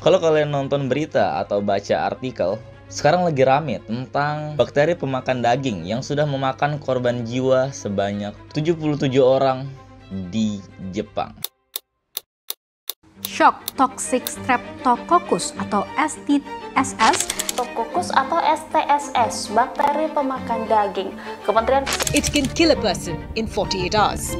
Kalau kalian nonton berita atau baca artikel, sekarang lagi rame tentang bakteri pemakan daging yang sudah memakan korban jiwa sebanyak 77 orang di Jepang. Shock Toxic Streptococcus atau STSS. Streptococcus atau STSS, bakteri pemakan daging. Kementerian It can kill a person in 48 hours.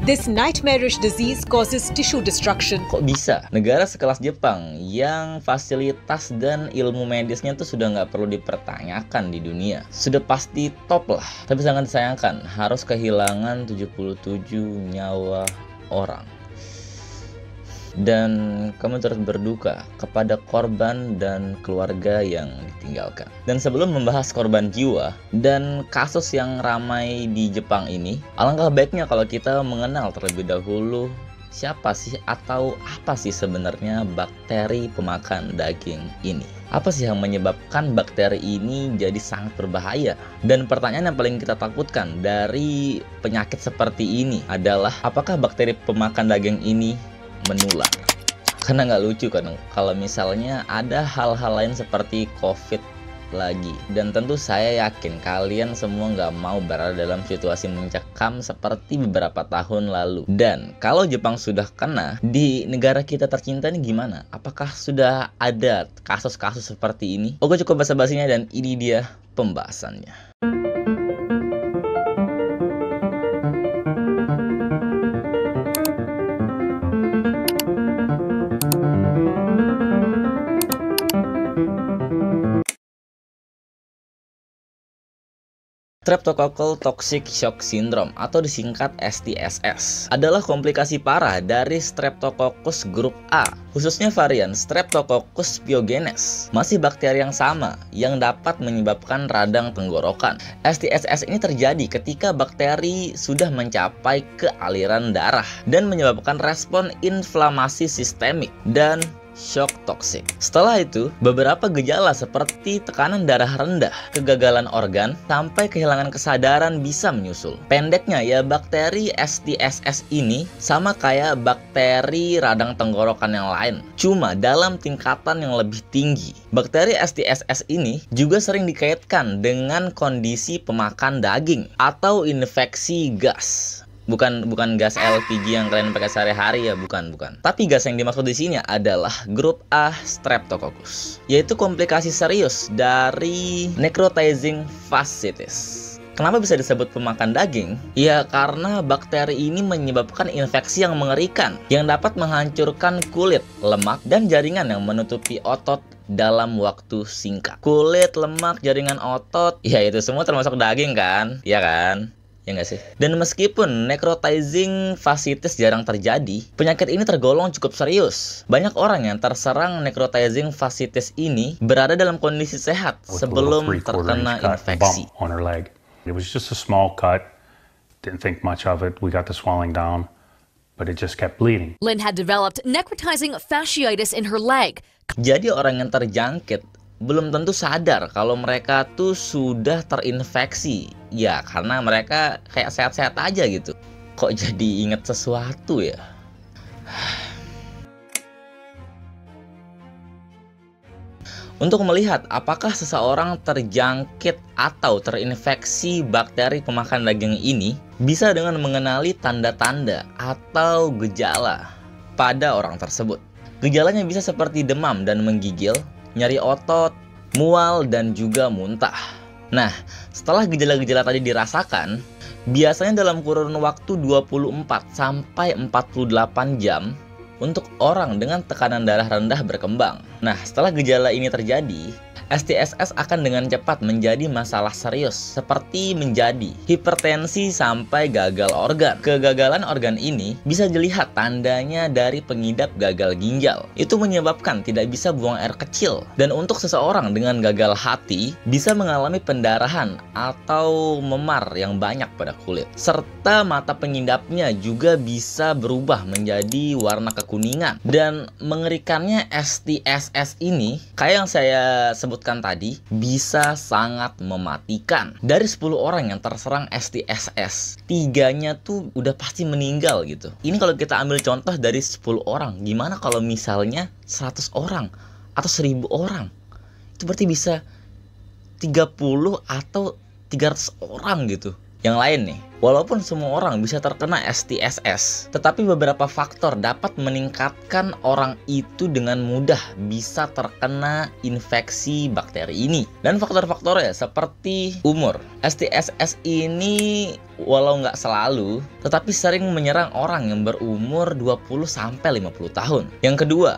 This nightmarish disease causes tissue destruction. Kok bisa? Negara sekelas Jepang yang fasilitas dan ilmu medisnya tuh sudah nggak perlu dipertanyakan di dunia. Sudah pasti top lah. Tapi sangat disayangkan harus kehilangan 77 nyawa orang. Dan kami turut berduka kepada korban dan keluarga yang ditinggalkan. Dan sebelum membahas korban jiwa dan kasus yang ramai di Jepang ini, alangkah baiknya kalau kita mengenal terlebih dahulu siapa sih atau apa sih sebenarnya bakteri pemakan daging ini. Apa sih yang menyebabkan bakteri ini jadi sangat berbahaya? Dan pertanyaan yang paling kita takutkan dari penyakit seperti ini adalah apakah bakteri pemakan daging ini menular? Karena nggak lucu kan kalau misalnya ada hal-hal lain seperti COVID lagi. Dan tentu saya yakin kalian semua nggak mau berada dalam situasi mencekam seperti beberapa tahun lalu. Dan kalau Jepang sudah kena, di negara kita tercinta ini gimana? Apakah sudah ada kasus-kasus seperti ini? Oke, cukup basa-basinya dan ini dia pembahasannya. Streptococcal Toxic Shock Syndrome atau disingkat STSS adalah komplikasi parah dari Streptococcus grup A, khususnya varian Streptococcus pyogenes, masih bakteri yang sama yang dapat menyebabkan radang tenggorokan. STSS ini terjadi ketika bakteri sudah mencapai ke aliran darah dan menyebabkan respon inflamasi sistemik dan shock toksik. Setelah itu, beberapa gejala seperti tekanan darah rendah, kegagalan organ, sampai kehilangan kesadaran bisa menyusul. Pendeknya ya, bakteri STSS ini sama kayak bakteri radang tenggorokan yang lain, cuma dalam tingkatan yang lebih tinggi. Bakteri STSS ini juga sering dikaitkan dengan kondisi pemakan daging atau infeksi gas. Bukan gas LPG yang kalian pakai sehari-hari ya, bukan. Tapi gas yang dimaksud di sini adalah grup A Streptococcus, yaitu komplikasi serius dari necrotizing fasciitis. Kenapa bisa disebut pemakan daging? Ya karena bakteri ini menyebabkan infeksi yang mengerikan yang dapat menghancurkan kulit, lemak, dan jaringan yang menutupi otot dalam waktu singkat. Kulit, lemak, jaringan otot, ya itu semua termasuk daging kan? Ya kan? Ya nggak sih? Dan meskipun necrotizing fasciitis jarang terjadi, penyakit ini tergolong cukup serius. Banyak orang yang terserang necrotizing fasciitis ini berada dalam kondisi sehat sebelum terkena infeksi. It was just a small cut. Didn't think much of it. We got the swelling down, but it just kept bleeding. Lynn had developed necrotizing fasciitis in her leg. Jadi orang yang terjangkit belum tentu sadar kalau mereka tuh sudah terinfeksi. Ya karena mereka kayak sehat-sehat aja gitu. Kok jadi inget sesuatu ya? Untuk melihat apakah seseorang terjangkit atau terinfeksi bakteri pemakan daging ini, bisa dengan mengenali tanda-tanda atau gejala pada orang tersebut. Gejalanya bisa seperti demam dan menggigil, nyeri otot, mual, dan juga muntah. Nah, setelah gejala-gejala tadi dirasakan, biasanya dalam kurun waktu 24 sampai 48 jam untuk orang dengan tekanan darah rendah berkembang. Nah, setelah gejala ini terjadi, STSS akan dengan cepat menjadi masalah serius seperti menjadi hipertensi sampai gagal organ. Kegagalan organ ini bisa dilihat tandanya dari pengidap gagal ginjal. Itu menyebabkan tidak bisa buang air kecil. Dan untuk seseorang dengan gagal hati bisa mengalami pendarahan atau memar yang banyak pada kulit. Serta mata pengidapnya juga bisa berubah menjadi warna kekuningan. Dan mengerikannya STSS ini, kayak yang saya sebut sebutkan tadi bisa sangat mematikan. Dari 10 orang yang terserang STSS, 3-nya tuh udah pasti meninggal gitu. Ini kalau kita ambil contoh dari 10 orang, gimana kalau misalnya 100 orang atau 1000 orang? Itu berarti bisa 30 atau 300 orang gitu. Yang lain nih, walaupun semua orang bisa terkena STSS, tetapi beberapa faktor dapat meningkatkan orang itu dengan mudah bisa terkena infeksi bakteri ini. Dan faktor-faktornya seperti umur. STSS ini walau nggak selalu, tetapi sering menyerang orang yang berumur 20-50 tahun. Yang kedua,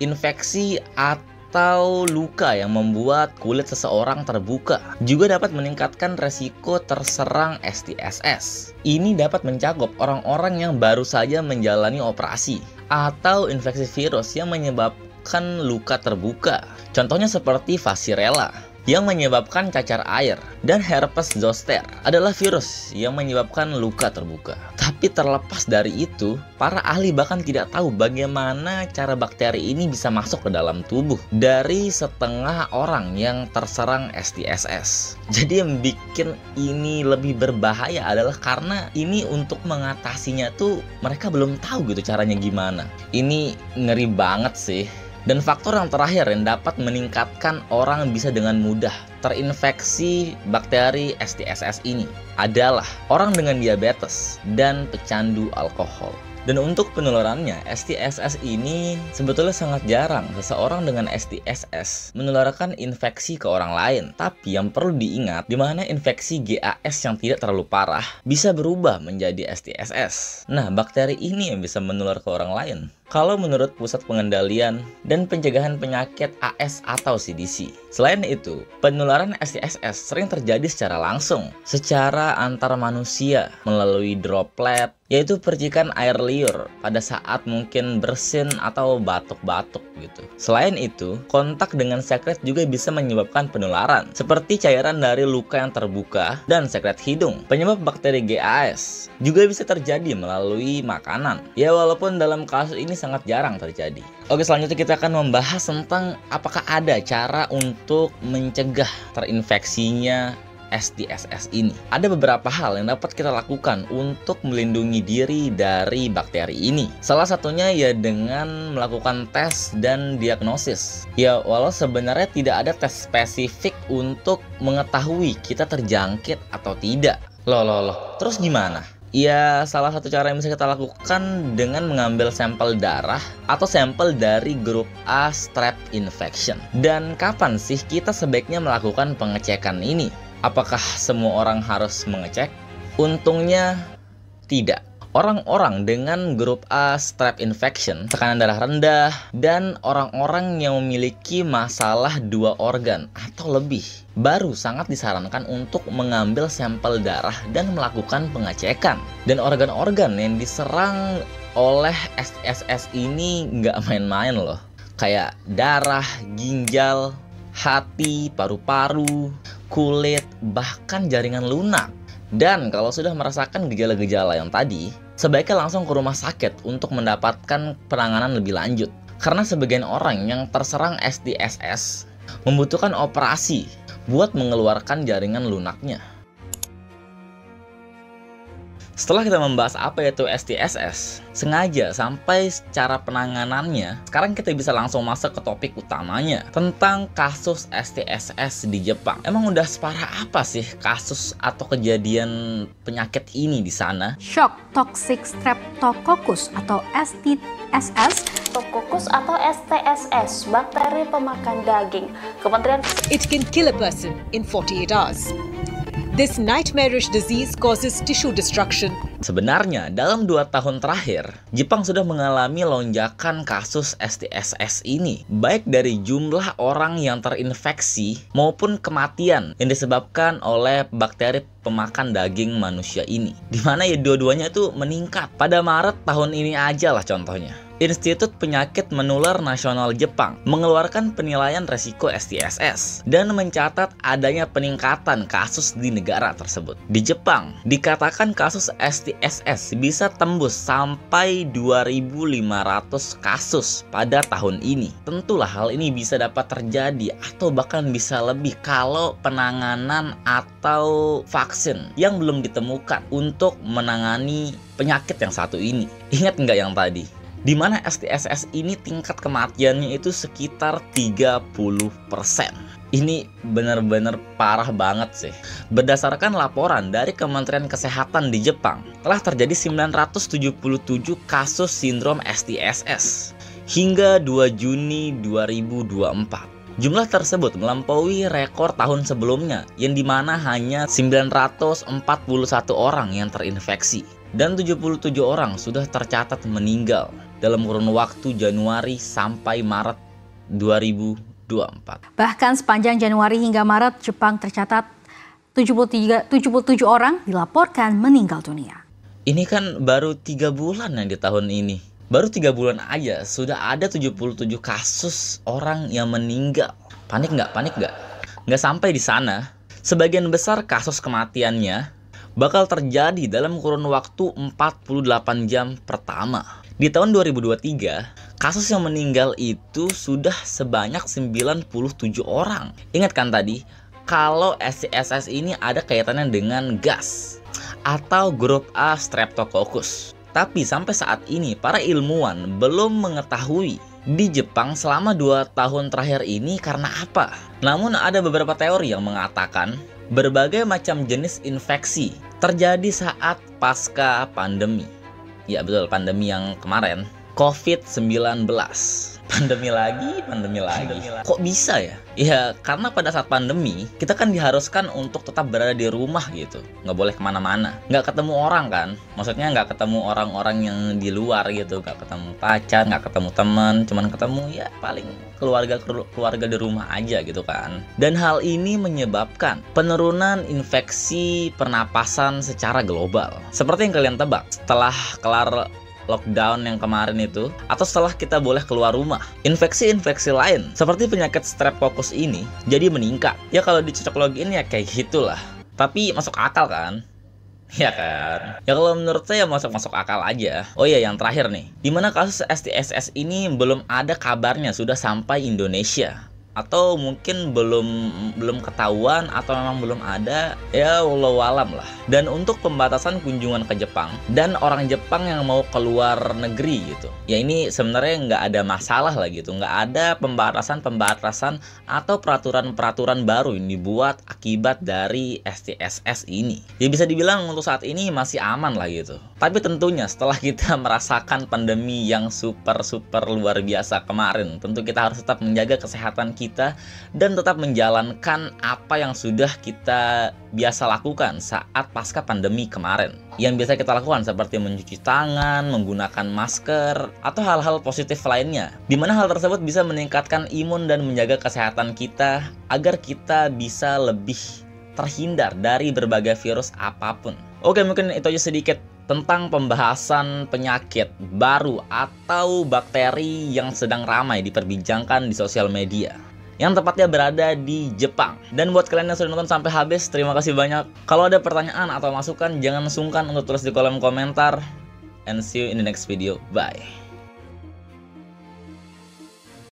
infeksi atau luka yang membuat kulit seseorang terbuka juga dapat meningkatkan resiko terserang STSS. Ini dapat mencakup orang-orang yang baru saja menjalani operasi atau infeksi virus yang menyebabkan luka terbuka. Contohnya seperti Varicella yang menyebabkan cacar air, dan herpes zoster adalah virus yang menyebabkan luka terbuka. Tapi terlepas dari itu, para ahli bahkan tidak tahu bagaimana cara bakteri ini bisa masuk ke dalam tubuh dari setengah orang yang terserang STSS. Jadi yang bikin ini lebih berbahaya adalah karena ini untuk mengatasinya tuh mereka belum tahu gitu caranya gimana. Ini ngeri banget sih. Dan faktor yang terakhir yang dapat meningkatkan orang bisa dengan mudah terinfeksi bakteri STSS ini adalah orang dengan diabetes dan pecandu alkohol. Dan untuk penularannya, STSS ini sebetulnya sangat jarang seseorang dengan STSS menularkan infeksi ke orang lain. Tapi yang perlu diingat, di mana infeksi GAS yang tidak terlalu parah bisa berubah menjadi STSS. Nah, bakteri ini yang bisa menular ke orang lain. Kalau menurut Pusat Pengendalian dan Pencegahan Penyakit AS atau CDC. Selain itu, penularan STSS sering terjadi secara langsung, secara antar manusia melalui droplet, yaitu percikan air liur pada saat mungkin bersin atau batuk-batuk gitu. Selain itu, kontak dengan sekret juga bisa menyebabkan penularan, seperti cairan dari luka yang terbuka dan sekret hidung. Penyebab bakteri GAS juga bisa terjadi melalui makanan. Ya, walaupun dalam kasus ini sangat jarang terjadi. Oke, selanjutnya kita akan membahas tentang apakah ada cara untuk mencegah terinfeksinya STSS ini. Ada beberapa hal yang dapat kita lakukan untuk melindungi diri dari bakteri ini. Salah satunya ya dengan melakukan tes dan diagnosis. Ya, walau sebenarnya tidak ada tes spesifik untuk mengetahui kita terjangkit atau tidak. Loh. Terus gimana? Ya, salah satu cara yang bisa kita lakukan dengan mengambil sampel darah atau sampel dari grup A strep infection. Dan kapan sih kita sebaiknya melakukan pengecekan ini? Apakah semua orang harus mengecek? Untungnya tidak. Orang-orang dengan grup A strep infection, tekanan darah rendah, dan orang-orang yang memiliki masalah 2 organ atau lebih baru sangat disarankan untuk mengambil sampel darah dan melakukan pengecekan. Dan organ-organ yang diserang oleh STSS ini nggak main-main loh. Kayak darah, ginjal, hati, paru-paru, kulit, bahkan jaringan lunak. Dan kalau sudah merasakan gejala-gejala yang tadi, sebaiknya langsung ke rumah sakit untuk mendapatkan penanganan lebih lanjut. Karena sebagian orang yang terserang STSS membutuhkan operasi buat mengeluarkan jaringan lunaknya. Setelah kita membahas apa itu STSS, sengaja sampai cara penanganannya, sekarang kita bisa langsung masuk ke topik utamanya tentang kasus STSS di Jepang. Emang udah separah apa sih kasus atau kejadian penyakit ini di sana? Shock Toxic Streptococcus atau STSS. Streptococcus atau STSS, bakteri pemakan daging. Kementerian It can kill a person in 48 hours. This nightmarish disease causes tissue destruction. Sebenarnya, dalam 2 tahun terakhir, Jepang sudah mengalami lonjakan kasus STSS ini, baik dari jumlah orang yang terinfeksi maupun kematian yang disebabkan oleh bakteri pemakan daging manusia ini. Dimana ya dua-duanya itu meningkat. Pada Maret tahun ini aja lah contohnya. Institut Penyakit Menular Nasional Jepang mengeluarkan penilaian resiko STSS dan mencatat adanya peningkatan kasus di negara tersebut. Di Jepang, dikatakan kasus STSS STSS bisa tembus sampai 2.500 kasus pada tahun ini. Tentulah hal ini bisa dapat terjadi atau bahkan bisa lebih kalau penanganan atau vaksin yang belum ditemukan untuk menangani penyakit yang satu ini. Ingat nggak yang tadi? Di mana STSS ini tingkat kematiannya itu sekitar 30%. Ini benar-benar parah banget sih. Berdasarkan laporan dari Kementerian Kesehatan di Jepang, telah terjadi 977 kasus sindrom STSS hingga 2 Juni 2024. Jumlah tersebut melampaui rekor tahun sebelumnya yang dimana hanya 941 orang yang terinfeksi dan 77 orang sudah tercatat meninggal dalam kurun waktu Januari sampai Maret 2024. Bahkan sepanjang Januari hingga Maret, Jepang tercatat 77 orang dilaporkan meninggal dunia. Ini kan baru 3 bulan yang di tahun ini. Baru 3 bulan aja sudah ada 77 kasus orang yang meninggal. Panik nggak? Panik nggak? Nggak sampai di sana. Sebagian besar kasus kematiannya bakal terjadi dalam kurun waktu 48 jam pertama. Di tahun 2023, kasus yang meninggal itu sudah sebanyak 97 orang. Ingat kan tadi, kalau STSS ini ada kaitannya dengan gas atau grup A Streptococcus. Tapi sampai saat ini, para ilmuwan belum mengetahui di Jepang selama 2 tahun terakhir ini karena apa. Namun ada beberapa teori yang mengatakan berbagai macam jenis infeksi terjadi saat pasca pandemi. Ya betul, pandemi yang kemarin, COVID-19. Pandemi lagi. Kok bisa ya? Ya karena pada saat pandemi, kita kan diharuskan untuk tetap berada di rumah gitu. Nggak boleh kemana-mana. Nggak ketemu orang kan? Maksudnya nggak ketemu orang-orang yang di luar gitu. Nggak ketemu pacar, nggak ketemu teman. Cuman ketemu ya paling keluarga di rumah aja gitu kan. Dan hal ini menyebabkan penurunan infeksi pernapasan secara global. Seperti yang kalian tebak, setelah kelar lockdown yang kemarin itu, atau setelah kita boleh keluar rumah, infeksi-infeksi lain seperti penyakit streptococcus ini jadi meningkat. Ya kalau dicocoklogiin ya kayak gitulah. Tapi masuk akal kan? Ya kan? Ya kalau menurut saya masuk akal aja. Oh iya, yang terakhir nih, dimana kasus STSS ini belum ada kabarnya sudah sampai Indonesia. Atau mungkin belum ketahuan atau memang belum ada, ya wallahu alam lah. Dan untuk pembatasan kunjungan ke Jepang dan orang Jepang yang mau keluar negeri gitu, ya ini sebenarnya nggak ada masalah lah gitu. Nggak ada pembatasan atau peraturan baru yang dibuat akibat dari STSS ini. Ya bisa dibilang untuk saat ini masih aman lah gitu. Tapi tentunya setelah kita merasakan pandemi yang super luar biasa kemarin, tentu kita harus tetap menjaga kesehatan kita dan tetap menjalankan apa yang sudah kita biasa lakukan saat pasca pandemi kemarin. Yang biasa kita lakukan seperti mencuci tangan, menggunakan masker, atau hal-hal positif lainnya. Dimana hal tersebut bisa meningkatkan imun dan menjaga kesehatan kita agar kita bisa lebih terhindar dari berbagai virus apapun. Oke, mungkin itu aja sedikit tentang pembahasan penyakit baru atau bakteri yang sedang ramai diperbincangkan di sosial media, yang tepatnya berada di Jepang. Dan buat kalian yang sudah nonton sampai habis, terima kasih banyak. Kalau ada pertanyaan atau masukan, jangan sungkan untuk tulis di kolom komentar. And see you in the next video. Bye.